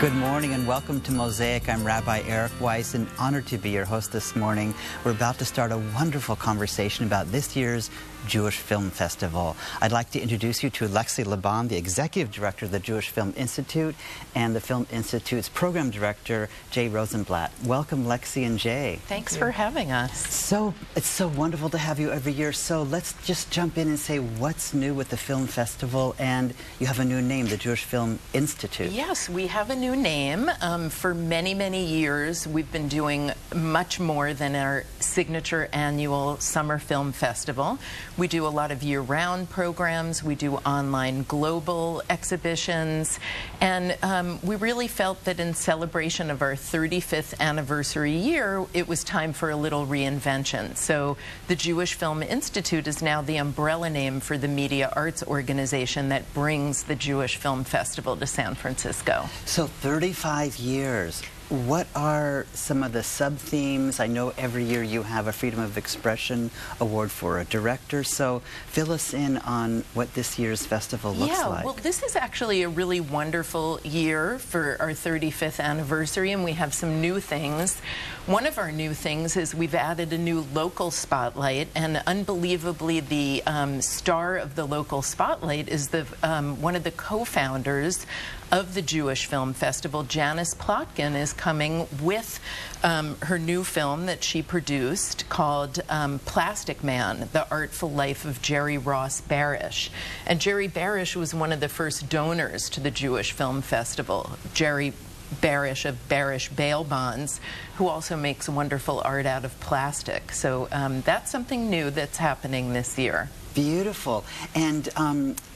Good morning and welcome to Mosaic. I'm Rabbi Eric Weiss and honored to be your host this morning. We're about to start a wonderful conversation about this year's Jewish Film Festival. I'd like to introduce you to Lexi Laban, the Executive Director of the Jewish Film Institute, and the Film Institute's Program Director, Jay Rosenblatt. Welcome, Lexi and Jay. Thanks for having us. It's so wonderful to have you every year. So let's just jump in and say what's new with the Film Festival, and you have a new name, the Jewish Film Institute. Yes, we have a new name. For many, many years, we've been doing much more than our signature annual Summer Film Festival. We do a lot of year-round programs. We do online global exhibitions. And we really felt that in celebration of our 35th anniversary year, it was time for a little reinvention. So the Jewish Film Institute is now the umbrella name for the media arts organization that brings the Jewish Film Festival to San Francisco. So 35 years. What are some of the sub-themes? I know every year you have a Freedom of Expression Award for a director, so fill us in on what this year's festival looks like. Well, this is actually a really wonderful year for our 35th anniversary, and we have some new things. One of our new things is we've added a new local spotlight, and unbelievably the star of the local spotlight is one of the co-founders of the Jewish Film Festival. Janice Plotkin is coming with her new film that she produced called Plastic Man, The Artful Life of Jerry Ross Barish. And Jerry Barish was one of the first donors to the Jewish Film Festival. Jerry Barish of Barish Bail Bonds, who also makes wonderful art out of plastic. So that's something new that's happening this year. Beautiful. And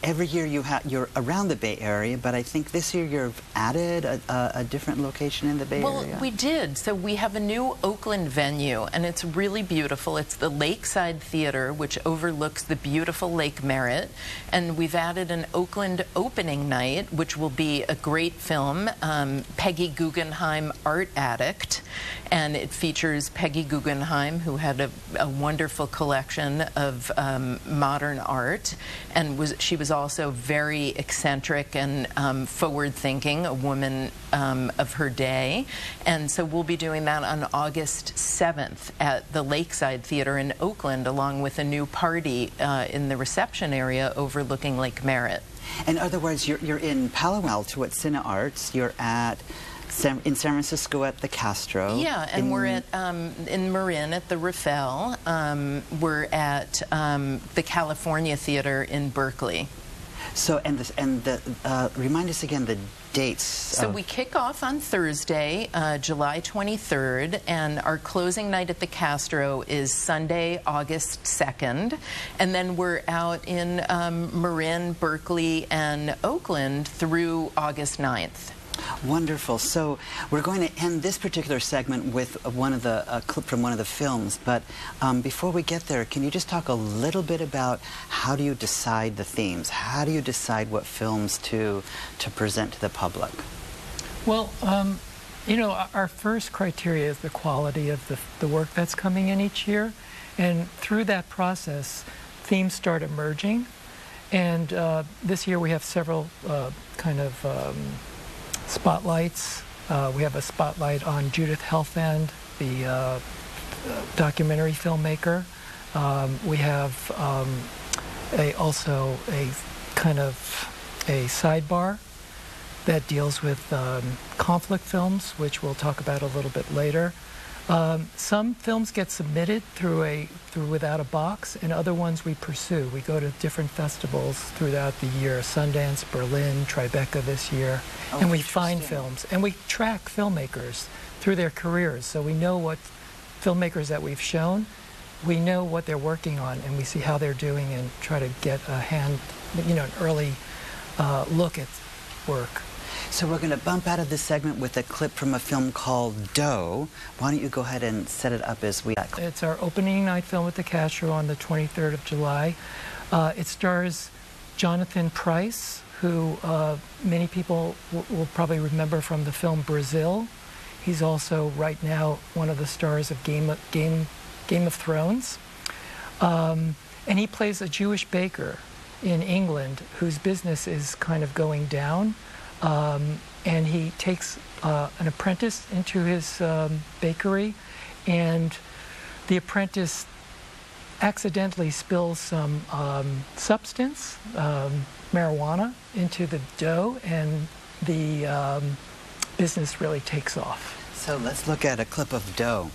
every year you're around the Bay Area, but I think this year you've added a different location in the Bay Area. Well, we did. So we have a new Oakland venue, and it's really beautiful. It's the Lakeside Theater, which overlooks the beautiful Lake Merritt. And we've added an Oakland opening night, which will be a great film, Peggy Guggenheim, Art Addict. And it features Peggy Guggenheim, who had a wonderful collection of modern art, and she was also very eccentric and forward-thinking, a woman of her day. And so we'll be doing that on August 7th at the Lakeside Theater in Oakland, along with a new party in the reception area overlooking Lake Merritt. In other words, you're in Palo Alto at Cine Arts, you're in San Francisco at the Castro. Yeah, and we're at in Marin at the Rafael. We're at the California Theater in Berkeley. So, remind us again the dates. So we kick off on Thursday, July 23rd, and our closing night at the Castro is Sunday, August 2nd. And then we're out in Marin, Berkeley, and Oakland through August 9th. Wonderful. So we're going to end this particular segment with a clip from one of the films. But before we get there, can you just talk a little bit about how do you decide the themes? How do you decide what films to present to the public? Well, you know, our first criteria is the quality of the work that's coming in each year. And through that process, themes start emerging. And this year we have several kind of spotlights. We have a spotlight on Judith Helfand, the documentary filmmaker. We have also a kind of a sidebar that deals with conflict films, which we'll talk about a little bit later. Some films get submitted through Without a Box, and other ones we pursue. We go to different festivals throughout the year, Sundance, Berlin, Tribeca this year, and we find films. And we track filmmakers through their careers, so we know what filmmakers that we've shown, we know what they're working on, and we see how they're doing and try to get an early look at work. So we're going to bump out of this segment with a clip from a film called Doe. Why don't you go ahead and set it up as we... It's our opening night film at the Castro on the 23rd of July. It stars Jonathan Pryce, who many people will probably remember from the film Brazil. He's also right now one of the stars of Game of Thrones. And he plays a Jewish baker in England whose business is kind of going down. and he takes an apprentice into his bakery, and the apprentice accidentally spills some substance, marijuana, into the dough, and the business really takes off. So let's look at a clip of dough.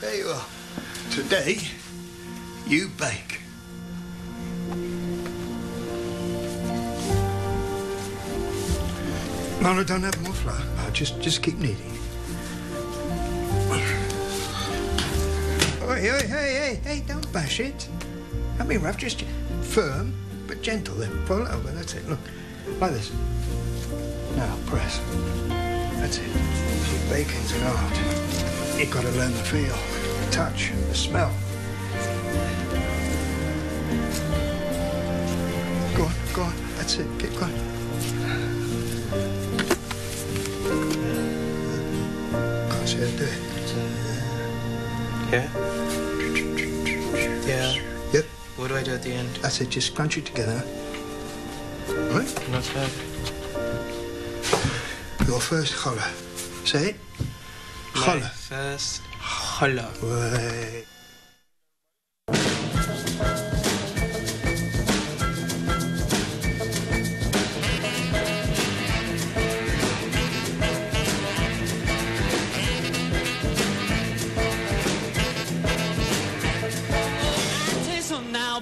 There you are. Today, you bake. No, don't have more flour. No, just keep kneading. Oh, hey, don't bash it. Don't be rough, just firm, but gentle then. Pull it over, that's it, look. Like this. Now, press. That's it. See, baking's an art. You've got to learn the feel, the touch, the smell. Go on, that's it, keep going. Can't see how to do it. Yeah? Yeah. Yep. What do I do at the end? That's it, just crunch it together. All right? Not bad. Your first challah. Say it. My Challah. first challah. Right.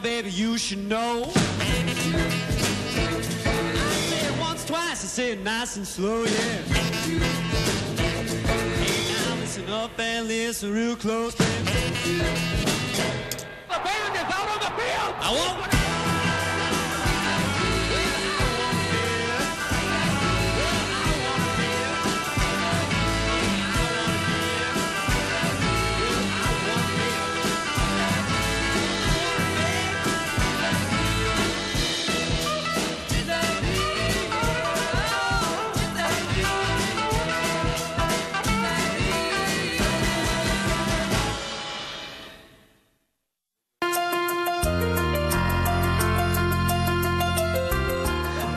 Baby, you should know. I say it once, twice, I say it nice and slow, yeah. Hey, now listen up and listen real close, baby. The band is out on the field! I want...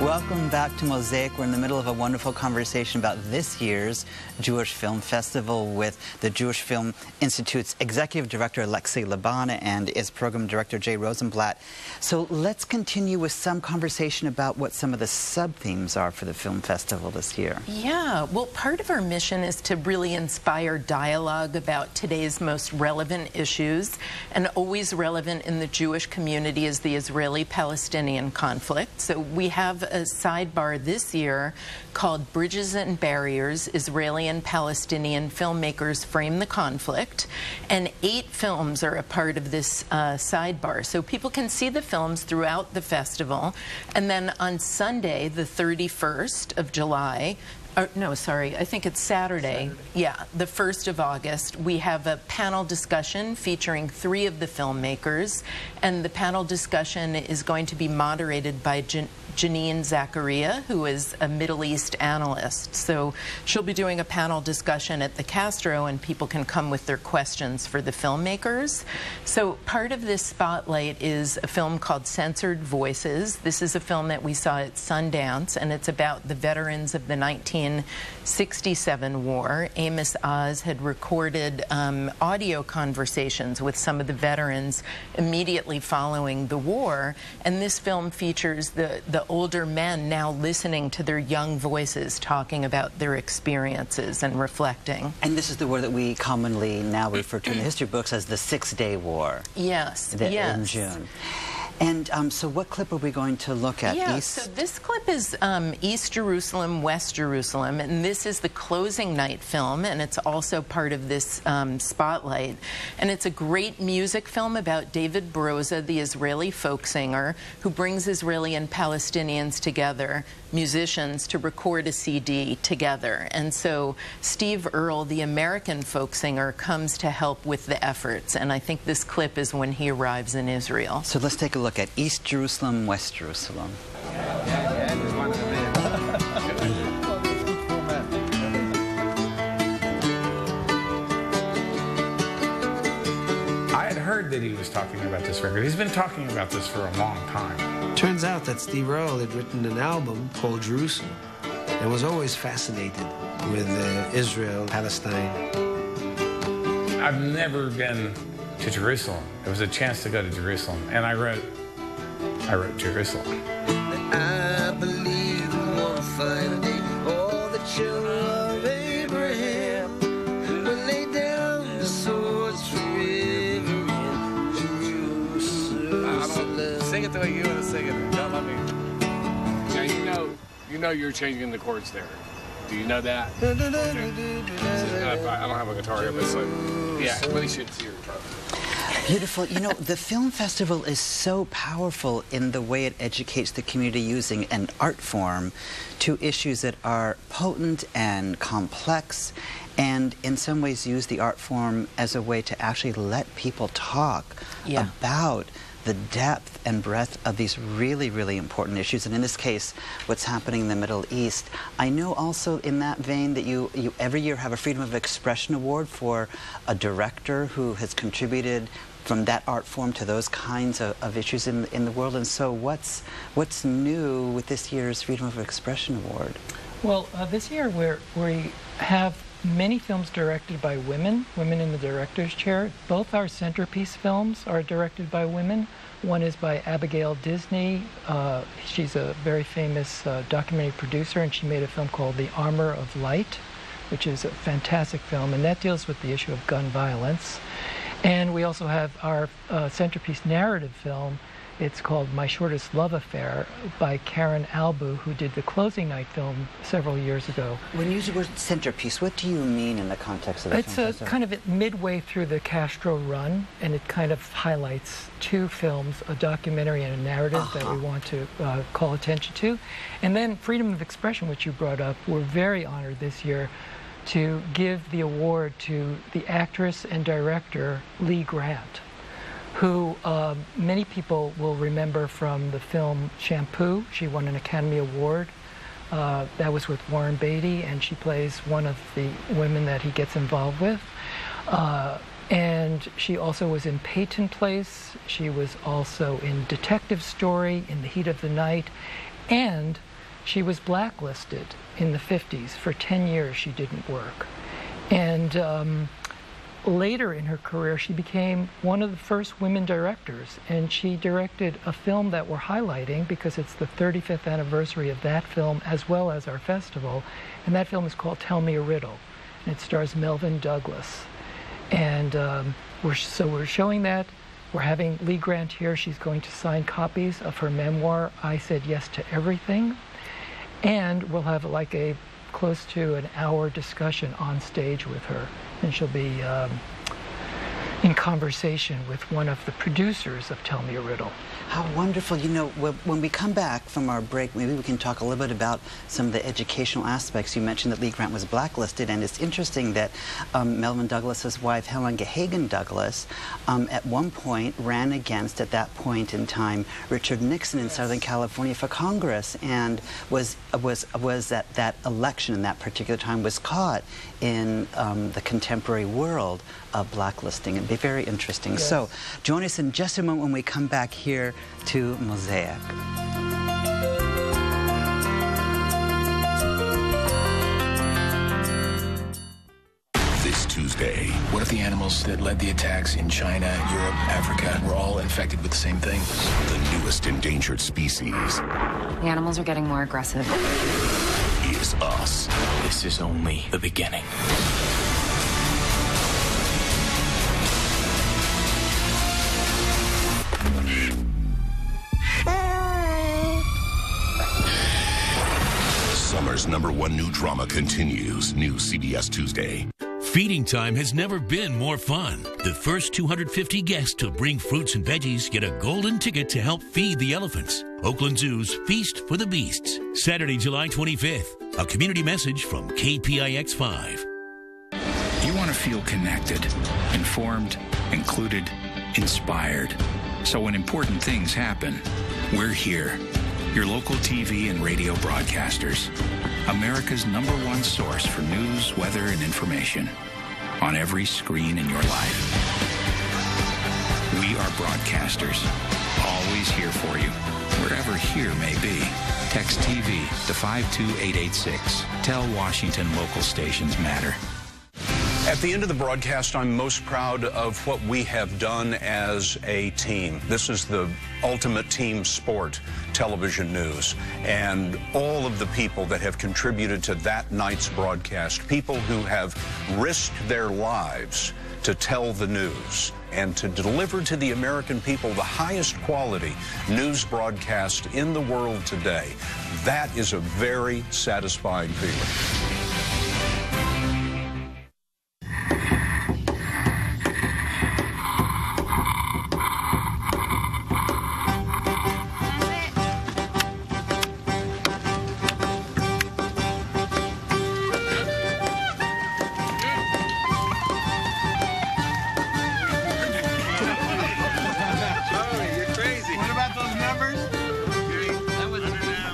Welcome back to Mosaic. We're in the middle of a wonderful conversation about this year's Jewish Film Festival with the Jewish Film Institute's Executive Director Alexei Laban and its Program Director Jay Rosenblatt. So let's continue with some conversation about what some of the sub-themes are for the film festival this year. Yeah, well, part of our mission is to really inspire dialogue about today's most relevant issues, and always relevant in the Jewish community is the Israeli-Palestinian conflict. So we have a sidebar this year called Bridges and Barriers, Israeli and Palestinian Filmmakers Frame the Conflict, and 8 films are a part of this sidebar. So people can see the films throughout the festival, and then on Sunday, the 31st of July, no, sorry, I think it's Saturday. Yeah, the 1st of August, we have a panel discussion featuring 3 of the filmmakers, and the panel discussion is going to be moderated by Janine Zakaria, who is a Middle East analyst. So she'll be doing a panel discussion at the Castro, and people can come with their questions for the filmmakers. So part of this spotlight is a film called Censored Voices. This is a film that we saw at Sundance, and it's about the veterans of the 1967 war. Amos Oz had recorded audio conversations with some of the veterans immediately following the war, and this film features the older men now listening to their young voices talking about their experiences and reflecting. And this is the war that we commonly now refer to in the history books as the Six-Day War. Yes, yes. In June. And so what clip are we going to look at? Yeah, so this clip is East Jerusalem, West Jerusalem, and this is the closing night film, and it's also part of this spotlight. And it's a great music film about David Broza, the Israeli folk singer, who brings Israeli and Palestinians together, musicians, to record a CD together. And so Steve Earle, the American folk singer, comes to help with the efforts, and I think this clip is when he arrives in Israel. So let's take a look at East Jerusalem, West Jerusalem. I had heard that he was talking about this record. He's been talking about this for a long time. Turns out that Steve Earle had written an album called Jerusalem and was always fascinated with Israel, Palestine. I've never been to Jerusalem. It was a chance to go to Jerusalem, and I wrote Jerusalem. I believe in one fine day all the children of Abraham will lay down the swords forever in Jerusalem. Sing it the way you want to sing it. Don't let me. Now you know you're changing the chords there. Do you know that? I don't have a guitar here, but it's like, yeah, everybody should see your guitar. Beautiful. You know, the film festival is so powerful in the way it educates the community using an art form to issues that are potent and complex, and in some ways use the art form as a way to actually let people talk about the depth and breadth of these really, really important issues, and in this case, what's happening in the Middle East. I know also in that vein that you every year have a Freedom of Expression Award for a director who has contributed from that art form to those kinds of issues in the world. And so what's new with this year's Freedom of Expression Award? Well, this year we have many films directed by women in the director's chair. Both our centerpiece films are directed by women. One is by Abigail Disney. She's a very famous documentary producer, and she made a film called The Armor of Light, which is a fantastic film, and that deals with the issue of gun violence. And we also have our centerpiece narrative film. It's called My Shortest Love Affair by Karen Albu, who did the closing night film several years ago. When you use the word centerpiece, what do you mean in the context of the film? It's kind of midway through the Castro run, and it kind of highlights two films, a documentary and a narrative that we want to call attention to. And then Freedom of Expression, which you brought up, we're very honored this year to give the award to the actress and director Lee Grant, who many people will remember from the film Shampoo. She won an Academy Award. That was with Warren Beatty, and she plays one of the women that he gets involved with. And she also was in Peyton Place. She was also in Detective Story, In the Heat of the Night, and she was blacklisted in the 50s. For 10 years she didn't work. And later in her career, she became one of the first women directors, and she directed a film that we're highlighting because it's the 35th anniversary of that film as well as our festival, and that film is called Tell Me a Riddle, and it stars Melvyn Douglas. And we're showing that. We're having Lee Grant here. She's going to sign copies of her memoir, I Said Yes to Everything, and we'll have like a close to an hour discussion on stage with her, and she'll be in conversation with one of the producers of Tell Me a Riddle. How wonderful. You know, when we come back from our break, maybe we can talk a little bit about some of the educational aspects. You mentioned that Lee Grant was blacklisted, and it's interesting that Melvyn Douglas's wife, Helen Gahagan Douglas, at one point ran against, at that point in time, Richard Nixon in Southern California for Congress, and was that election in that particular time was caught in the contemporary world of blacklisting. It'd be very interesting. Yes. So join us in just a moment when we come back here to Mosaic. This Tuesday. What if the animals that led the attacks in China, Europe, Africa were all infected with the same thing? The newest endangered species. The animals are getting more aggressive. Is us. This is only the beginning. Summer's #1 new drama continues. New CBS Tuesday. Feeding time has never been more fun. The first 250 guests to bring fruits and veggies get a golden ticket to help feed the elephants. Oakland Zoo's Feast for the Beasts. Saturday, July 25th. A community message from KPIX5. You want to feel connected, informed, included, inspired. So when important things happen, we're here. Your local TV and radio broadcasters. America's #1 source for news, weather, and information. On every screen in your life. We are broadcasters. Always here for you. Wherever here may be. Text TV to 52886. Tell Washington local stations matter. At the end of the broadcast, I'm most proud of what we have done as a team. This is the ultimate team sport, television news, and all of the people that have contributed to that night's broadcast, people who have risked their lives to tell the news and to deliver to the American people the highest quality news broadcast in the world today. That is a very satisfying feeling.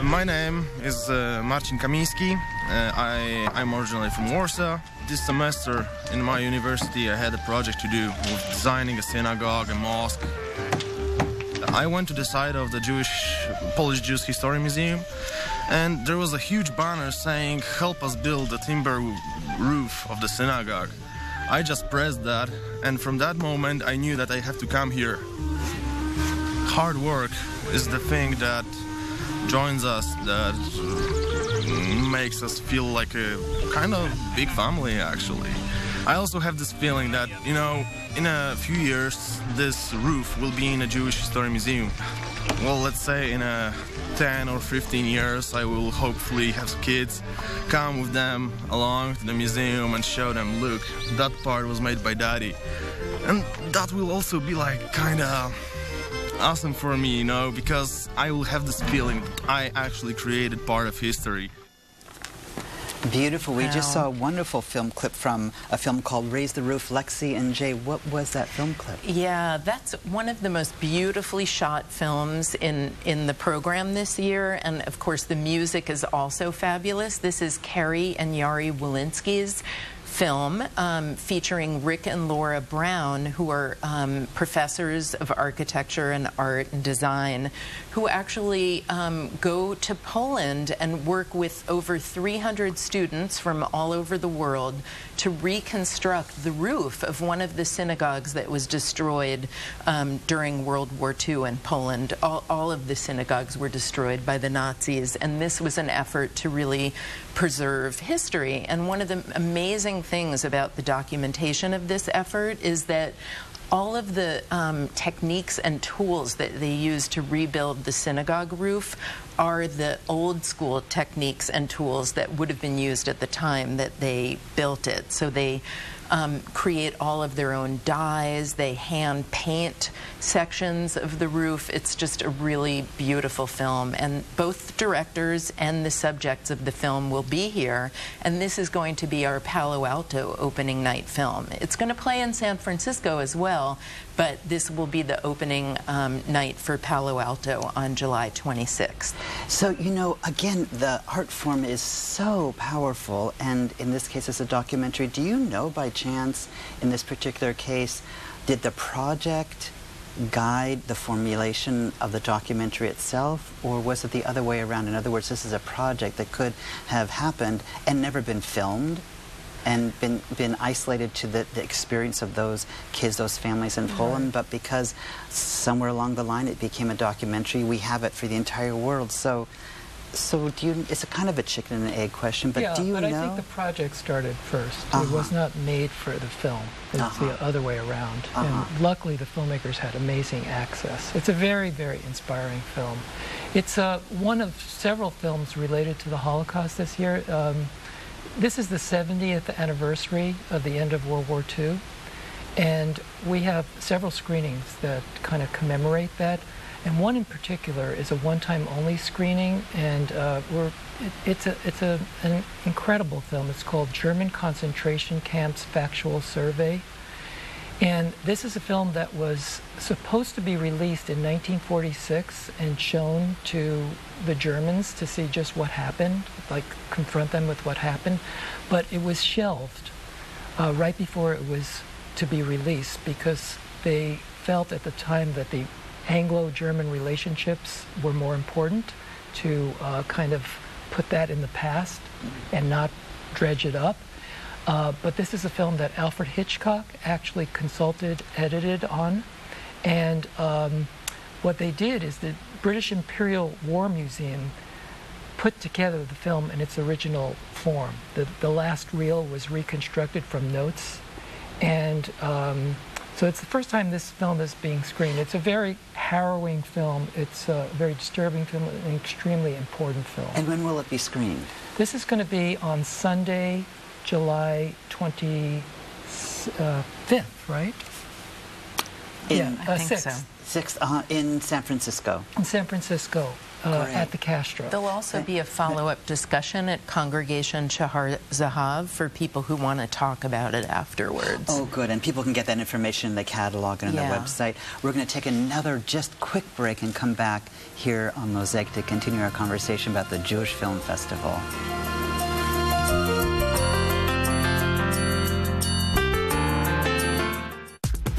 My name is Marcin Kamiński. I'm originally from Warsaw. This semester in my university I had a project to do with designing a synagogue, a mosque. I went to the site of the Polish Jewish History Museum, and there was a huge banner saying, "Help us build the timber roof of the synagogue." I just pressed that, and from that moment I knew that I have to come here. Hard work is the thing that joins us, that makes us feel like a kind of big family, actually. I also have this feeling that, you know, in a few years this roof will be in a Jewish History Museum. Well, let's say in 10 or 15 years I will hopefully have kids, come with them along to the museum and show them, look, that part was made by Daddy. And that will also be like kind of awesome for me, you know, because I will have this feeling that I actually created part of history. Beautiful. We just saw a wonderful film clip from a film called Raise the Roof. Lexi and Jay, what was that film clip? Yeah, that's one of the most beautifully shot films in the program this year, and of course the music is also fabulous. This is Carrie and Yari Walensky's film featuring Rick and Laura Brown, who are professors of architecture and art and design, who actually go to Poland and work with over 300 students from all over the world to reconstruct the roof of one of the synagogues that was destroyed during World War II in Poland. All of the synagogues were destroyed by the Nazis, and this was an effort to really preserve history. And one of the amazing things about the documentation of this effort is that all of the techniques and tools that they use to rebuild the synagogue roof are the old school techniques and tools that would have been used at the time that they built it. So they create all of their own dyes, they hand paint sections of the roof. It's just a really beautiful film, and both the directors and the subjects of the film will be here, and this is going to be our Palo Alto opening night film. It's going to play in San Francisco as well, but this will be the opening night for Palo Alto on July 26th. So, you know, again, the art form is so powerful, and in this case it's a documentary. Do you know by chance, in this particular case, did the project guide the formulation of the documentary itself, or was it the other way around? In other words, this is a project that could have happened and never been filmed and been isolated to the experience of those kids, those families in Poland, but because somewhere along the line it became a documentary, we have it for the entire world. So do you, it's a kind of a chicken and egg question, but do you know? I think the project started first. It was not made for the film. It's the other way around. And luckily the filmmakers had amazing access. It's a very, very inspiring film. It's one of several films related to the Holocaust this year. This is the 70th anniversary of the end of World War II, and we have several screenings that kind of commemorate that. And one in particular is a one-time only screening, and it's an incredible film. It's called German Concentration Camps Factual Survey. And this is a film that was supposed to be released in 1946 and shown to the Germans to see just what happened, like confront them with what happened. But it was shelved right before it was to be released because they felt at the time that the Anglo-German relationships were more important to kind of put that in the past and not dredge it up. But this is a film that Alfred Hitchcock actually consulted, edited on. And what they did is the British Imperial War Museum put together the film in its original form. The last reel was reconstructed from notes. And so it's the first time this film is being screened. It's a very harrowing film. It's a very disturbing film, an extremely important film. And when will it be screened? This is going to be on Sunday, July 25th, right? I think 6th. so. 6th in San Francisco. In San Francisco, at the Castro. There'll also be a follow-up discussion at Congregation Shahar Zahav for people who want to talk about it afterwards. Oh, good. And people can get that information in the catalog and on their website. We're going to take another just quick break and come back here on Mosaic to continue our conversation about the Jewish Film Festival.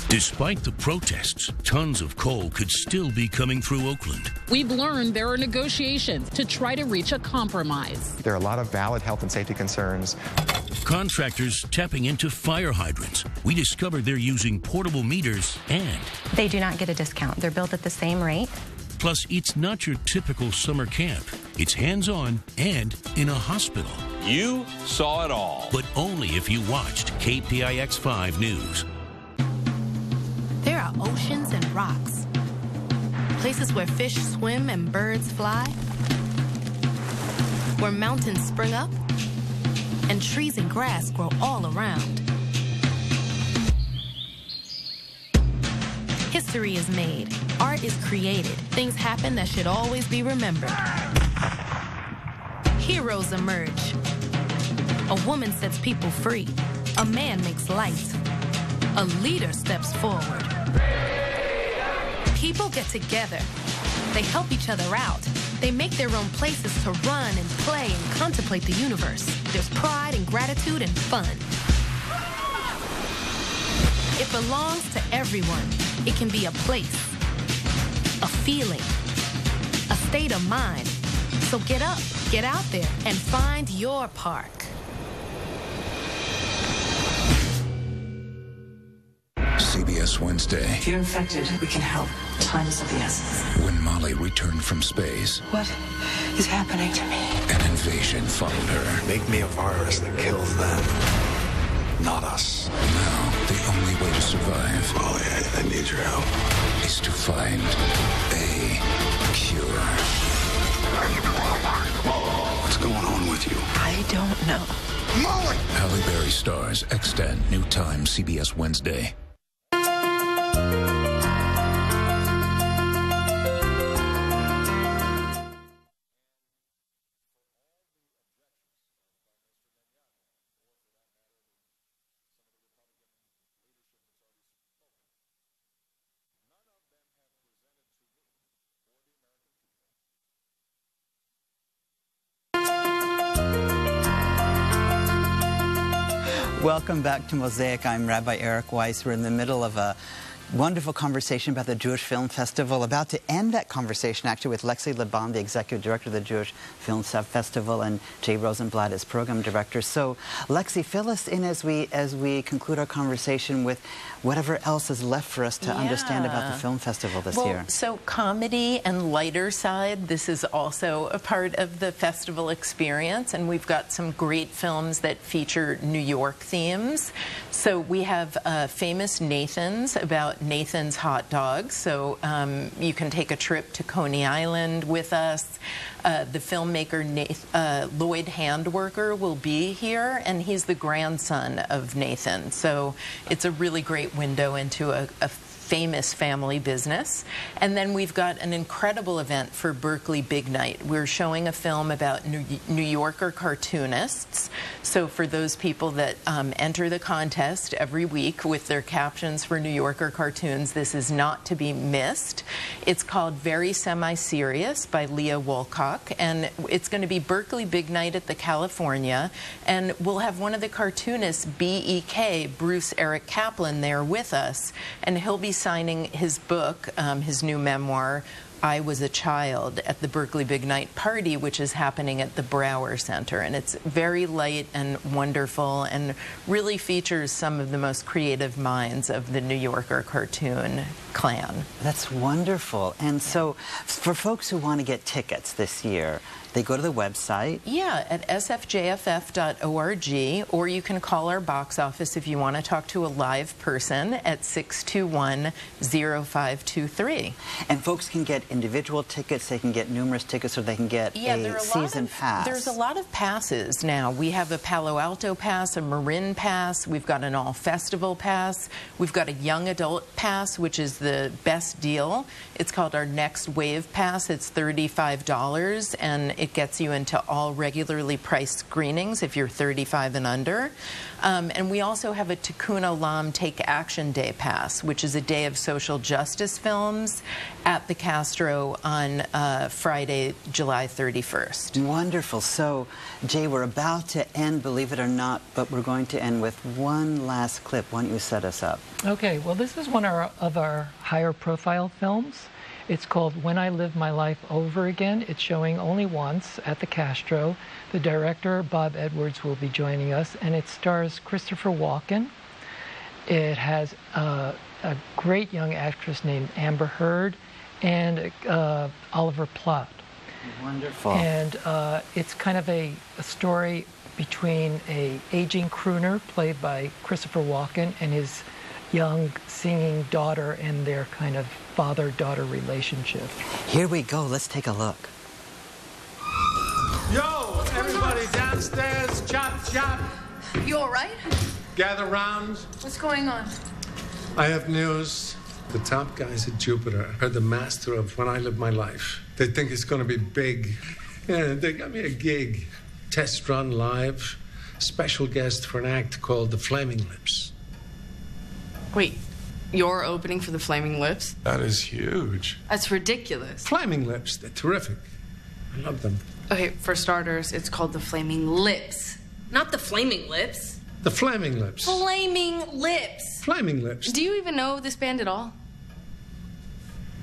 Despite the protests, tons of coal could still be coming through Oakland. We've learned there are negotiations to try to reach a compromise. There are a lot of valid health and safety concerns. Contractors tapping into fire hydrants. We discovered they're using portable meters and... They do not get a discount. They're built at the same rate. Plus, it's not your typical summer camp. It's hands-on and in a hospital. You saw it all. But only if you watched KPIX 5 News. There are oceans and rocks, places where fish swim and birds fly, where mountains spring up and trees and grass grow all around. History is made, art is created, things happen that should always be remembered. Heroes emerge. A woman sets people free. A man makes light. A leader steps forward. People get together. They help each other out. They make their own places to run and play and contemplate the universe. There's pride and gratitude and fun. It belongs to everyone. It can be a place, a feeling, a state of mind. So get up, get out there, and find your park. CBS Wednesday. If you're infected, we can help. Time is of the essence. When Molly returned from space, What is happening to me? an invasion followed her. Make me a virus that kills them, not us. Now, the only way to survive, Molly, I need your help, is to find a cure. What's going on with you? I don't know. Molly! Halle Berry stars, Extant, new time, CBS Wednesday. Welcome back to Mosaic. I'm Rabbi Eric Weiss. We're in the middle of a wonderful conversation about the Jewish Film Festival. About to end that conversation, actually, with Lexi Laban, the executive director of the Jewish Film Festival, and Jay Rosenblatt as program director. So, Lexi, fill us in as we conclude our conversation with whatever else is left for us to understand about the film festival this year. So comedy and lighter side, this is also a part of the festival experience, and we've got some great films that feature New York themes. So we have Famous Nathan's, about Nathan's hot dogs. So you can take a trip to Coney Island with us. The filmmaker Lloyd Handwerker will be here, and he's the grandson of Nathan. So it's a really great window into a famous family business. And then we've got an incredible event for Berkeley Big Night. We're showing a film about New Yorker cartoonists. So for those people that enter the contest every week with their captions for New Yorker cartoons, this is not to be missed. It's called Very Semi-Serious by Leah Wolcock, and it's going to be Berkeley Big Night at the California, and we'll have one of the cartoonists, BEK, Bruce Eric Kaplan, there with us, and he'll be signing his book, his new memoir, I Was a Child, at the Berkeley Big Night party, which is happening at the Brower Center. And it's very light and wonderful and really features some of the most creative minds of the New Yorker cartoon clan. That's wonderful. And so for folks who want to get tickets this year, they go to the website? Yeah, at sfjff.org, or you can call our box office if you want to talk to a live person at 621-0523. And folks can get individual tickets, they can get numerous tickets, or they can get a season pass. There's a lot of passes now. We have a Palo Alto pass, a Marin pass, we've got an all-festival pass, we've got a young adult pass, which is the best deal. It's called our Next Wave Pass. It's $35, and it gets you into all regularly priced screenings if you're 35 and under. And we also have a Tikkun Olam Take Action Day Pass, which is a day of social justice films at the Castro on Friday, July 31st. Wonderful. So, Jay, we're about to end, believe it or not, but we're going to end with one last clip. Why don't you set us up? Okay, well, this is one of our higher profile films. It's called When I Live My Life Over Again. It's showing only once at the Castro. The director, Bob Edwards, will be joining us, and it stars Christopher Walken. It has a great young actress named Amber Heard and Oliver Platt. Wonderful. And it's kind of a story between an aging crooner played by Christopher Walken and his young singing daughter and their kind of father-daughter relationship. Here we go. Let's take a look. Yo, everybody downstairs, chop, chop. You all right? Gather round. What's going on? I have news. The top guys at Jupiter are the master of When I Live My Life. They think it's going to be big. Yeah, they got me a gig. Test run live. Special guest for an act called The Flaming Lips. Wait, you're opening for the Flaming Lips? That is huge. That's ridiculous. Flaming Lips, they're terrific. I love them. Okay, for starters, it's called the Flaming Lips. Not the Flaming Lips. The Flaming Lips. Flaming Lips. Flaming Lips. Do you even know this band at all?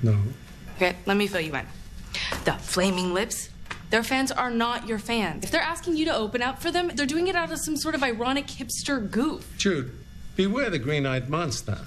No. Okay, let me fill you in. The Flaming Lips, their fans are not your fans. If they're asking you to open up for them, they're doing it out of some sort of ironic hipster goof. Jude, beware the green-eyed monster.